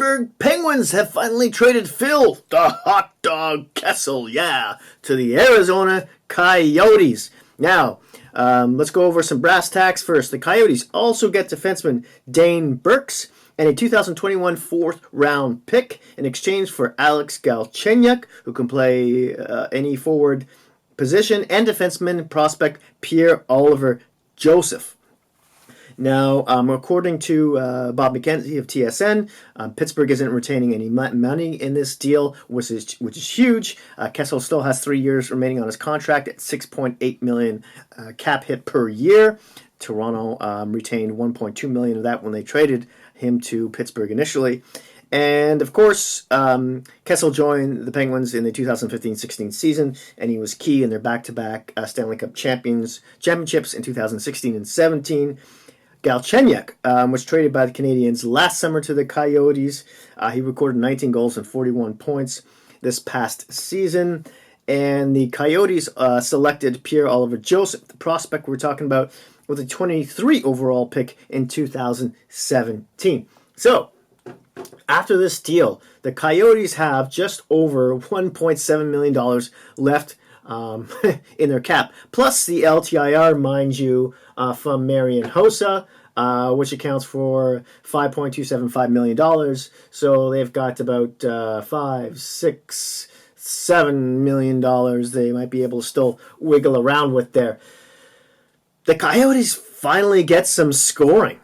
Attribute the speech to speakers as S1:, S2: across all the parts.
S1: Pittsburgh Penguins have finally traded Phil, the hot dog Kessel, to the Arizona Coyotes. Now, let's go over some brass tacks first. The Coyotes also get defenseman Dane Burks and a 2021 fourth-round pick in exchange for Alex Galchenyuk, who can play any forward position, and defenseman prospect Pierre-Olivier Joseph. Now, according to Bob McKenzie of TSN, Pittsburgh isn't retaining any money in this deal, which is huge. Kessel still has 3 years remaining on his contract at $6.8 million cap hit per year. Toronto retained $1.2 million of that when they traded him to Pittsburgh initially. And, of course, Kessel joined the Penguins in the 2015-16 season, and he was key in their back-to-back Stanley Cup championships in 2016 and 17. Galchenyuk was traded by the Canadiens last summer to the Coyotes. He recorded 19 goals and 41 points this past season. And the Coyotes selected Pierre-Olivier Joseph, the prospect we're talking about, with a 23 overall pick in 2017. So, after this deal, the Coyotes have just over $1.7 million left in their cap, plus the LTIR, mind you, from Marian Hossa, which accounts for $5.275 million. So they've got about $7 million they might be able to still wiggle around with there. The Coyotes finally get some scoring.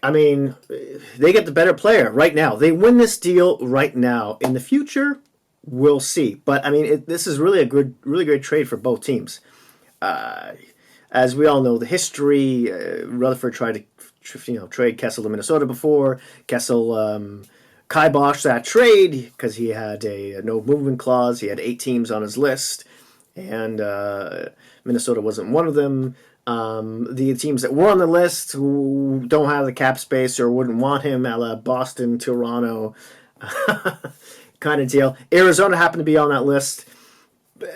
S1: They get the better player right now. They win this deal right now. In the future, we'll see. But, this is really really great trade for both teams. As we all know, the history, Rutherford tried to trade Kessel to Minnesota before. Kessel kiboshed that trade because he had a no movement clause. He had 8 teams on his list, and Minnesota wasn't one of them. The teams that were on the list who don't have the cap space or wouldn't want him, a la Boston, Toronto kind of deal. Arizona happened to be on that list,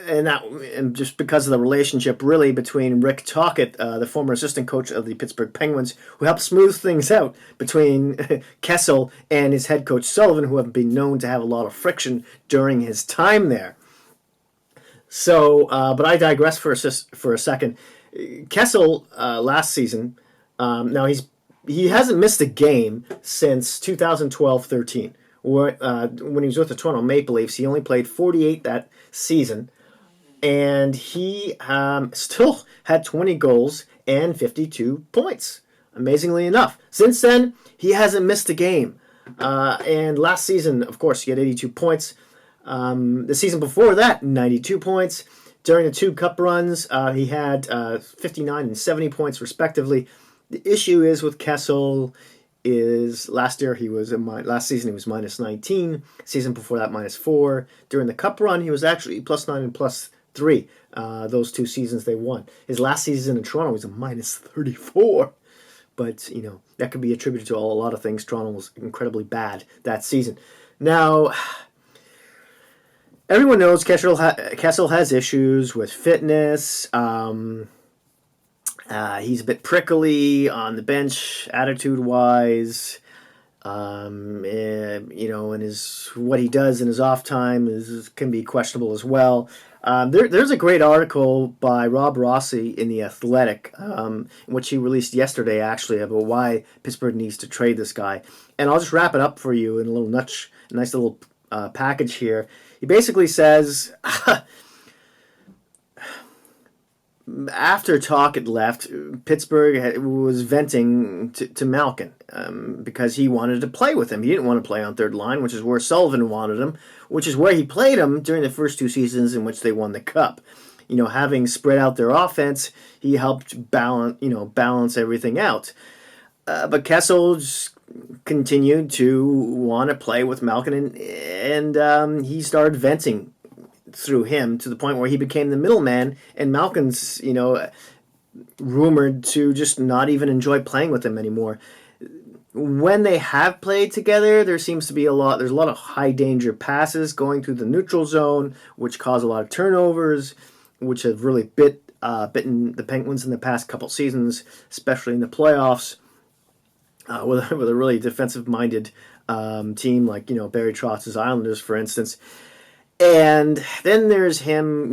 S1: and just because of the relationship really between Rick Tocchet, the former assistant coach of the Pittsburgh Penguins, who helped smooth things out between Kessel and his head coach Sullivan, who have been known to have a lot of friction during his time there. So, but I digress for a second. Kessel last season, now he hasn't missed a game since 2012-13. When he was with the Toronto Maple Leafs, he only played 48 that season, and he still had 20 goals and 52 points, amazingly enough. Since then, he hasn't missed a game. And last season, of course, he had 82 points. The season before that, 92 points. During the 2 cup runs, he had 59 and 70 points, respectively. The issue is with Kessel is last season he was minus 19. Season before that, minus 4. During the cup run, he was actually plus 9 and plus 3. Those 2 seasons they won. His last season in Toronto was a minus 34. But, that could be attributed to a lot of things. Toronto was incredibly bad that season. Now, everyone knows Kessel has issues with fitness. He's a bit prickly on the bench, attitude-wise. And what he does in his off time can be questionable as well. There's a great article by Rob Rossi in The Athletic, which he released yesterday, actually, about why Pittsburgh needs to trade this guy. And I'll just wrap it up for you in a little nice little package here. He basically says, after Tocchet left, Pittsburgh was venting to Malkin because he wanted to play with him. He didn't want to play on third line, which is where Sullivan wanted him, which is where he played him during the first 2 seasons in which they won the Cup. Having spread out their offense, he helped balance everything out. But Kessel continued to want to play with Malkin, and he started venting through him to the point where he became the middleman, and Malkin's, rumored to just not even enjoy playing with him anymore. When they have played together, there's a lot of high danger passes going through the neutral zone, which cause a lot of turnovers, which have really bitten the Penguins in the past couple seasons, especially in the playoffs. with a really defensive-minded team like Barry Trotz's Islanders, for instance. And then there's him,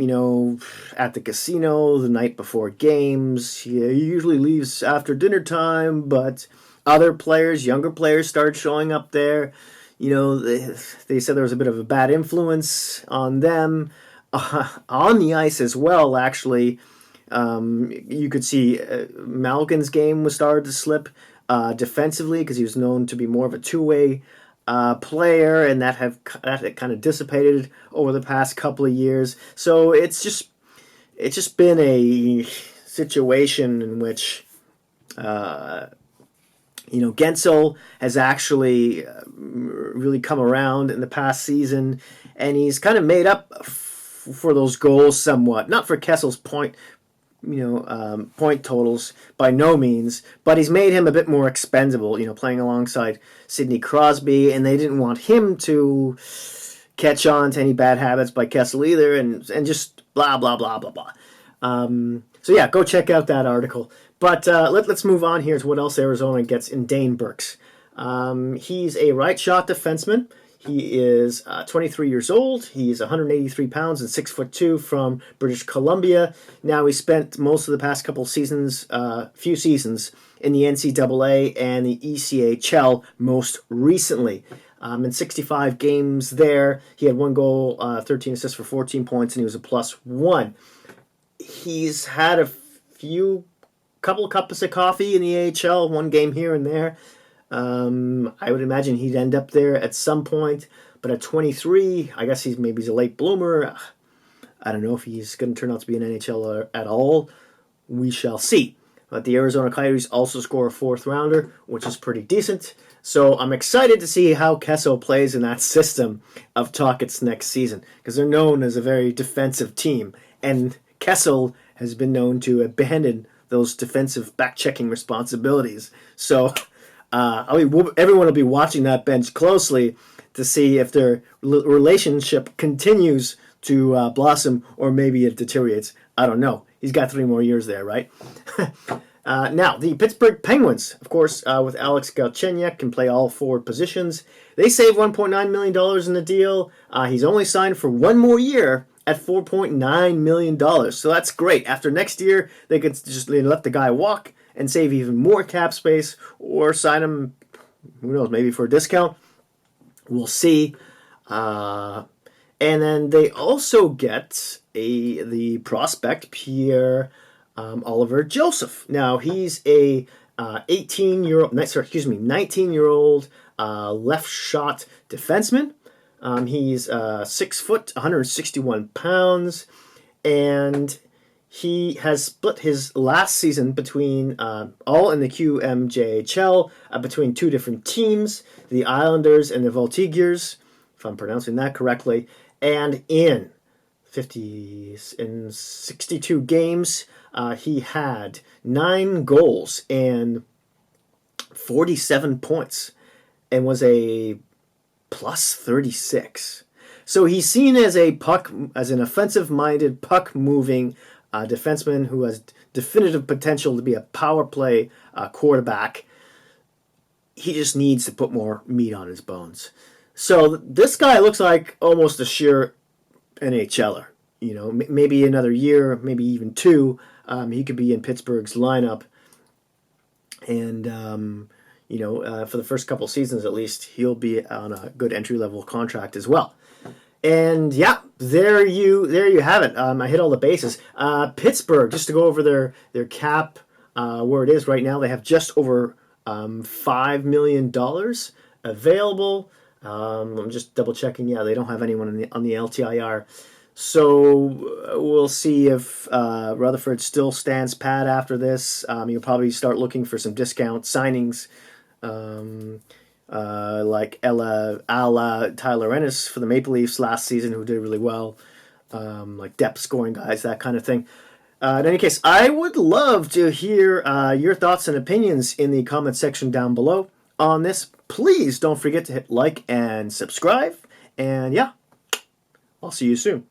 S1: at the casino the night before games. He usually leaves after dinner time, but other players, younger players, started showing up there. They said there was a bit of a bad influence on them. On the ice as well, actually. You could see Malkin's game was started to slip defensively because he was known to be more of a two-way player, and that had kind of dissipated over the past couple of years. So it's just been a situation in which Gensel has actually really come around in the past season, and he's kind of made up for those goals somewhat. Not for Kessel's point totals by no means, but he's made him a bit more expendable, playing alongside Sidney Crosby, and they didn't want him to catch on to any bad habits by Kessel either, and just blah, blah, blah, blah, blah. So yeah, go check out that article. But let's move on here to what else Arizona gets in Dane Burks. He's a right shot defenseman. He is 23 years old. He's 183 pounds and 6'2" from British Columbia. Now, he spent most of the past couple seasons, few seasons, in the NCAA and the ECHL most recently. In 65 games there, he had 1 goal, 13 assists for 14 points, and he was a +1. He's had a couple of cups of coffee in the AHL, 1 game here and there. I would imagine he'd end up there at some point, but at 23, I guess he's a late bloomer. I don't know if he's going to turn out to be an NHL at all. We shall see. But the Arizona Coyotes also score a 4th rounder, which is pretty decent. So I'm excited to see how Kessel plays in that system of Tocchet's next season, because they're known as a very defensive team, and Kessel has been known to abandon those defensive back-checking responsibilities. So everyone will be watching that bench closely to see if their relationship continues to blossom or maybe it deteriorates. I don't know. He's got 3 more years there, right? Now, the Pittsburgh Penguins, of course, with Alex Galchenyuk, can play all forward positions. They saved $1.9 million in the deal. He's only signed for 1 more year at $4.9 million. So that's great. After next year, they could just let the guy walk and save even more cap space, or sign him, who knows, maybe for a discount. We'll see. And then they also get the prospect Pierre Oliver Joseph. Now he's a 19-year-old left shot defenseman. He's 6 foot, 161 pounds, and he has split his last season between all in the QMJHL between 2 different teams, the Islanders and the Voltigeurs, if I'm pronouncing that correctly. And in 62 games, he had 9 goals and 47 points, and was a +36. So he's seen as an offensive-minded, puck-moving defenseman who has definitive potential to be a power play quarterback. He just needs to put more meat on his bones. So this guy looks like almost a sheer NHLer. Maybe another year, maybe even 2, he could be in Pittsburgh's lineup. And for the first couple seasons at least, he'll be on a good entry-level contract as well. And yeah, there you have it. I hit all the bases. Pittsburgh, just to go over their cap, where it is right now, they have just over $5 million available. I'm just double checking. Yeah, they don't have anyone on the LTIR. So we'll see if Rutherford still stands pat after this. You'll probably start looking for some discount signings. Like Tyler Ennis for the Maple Leafs last season, who did really well, like depth scoring guys, that kind of thing. In any case, I would love to hear your thoughts and opinions in the comment section down below on this. Please don't forget to hit like and subscribe. And yeah, I'll see you soon.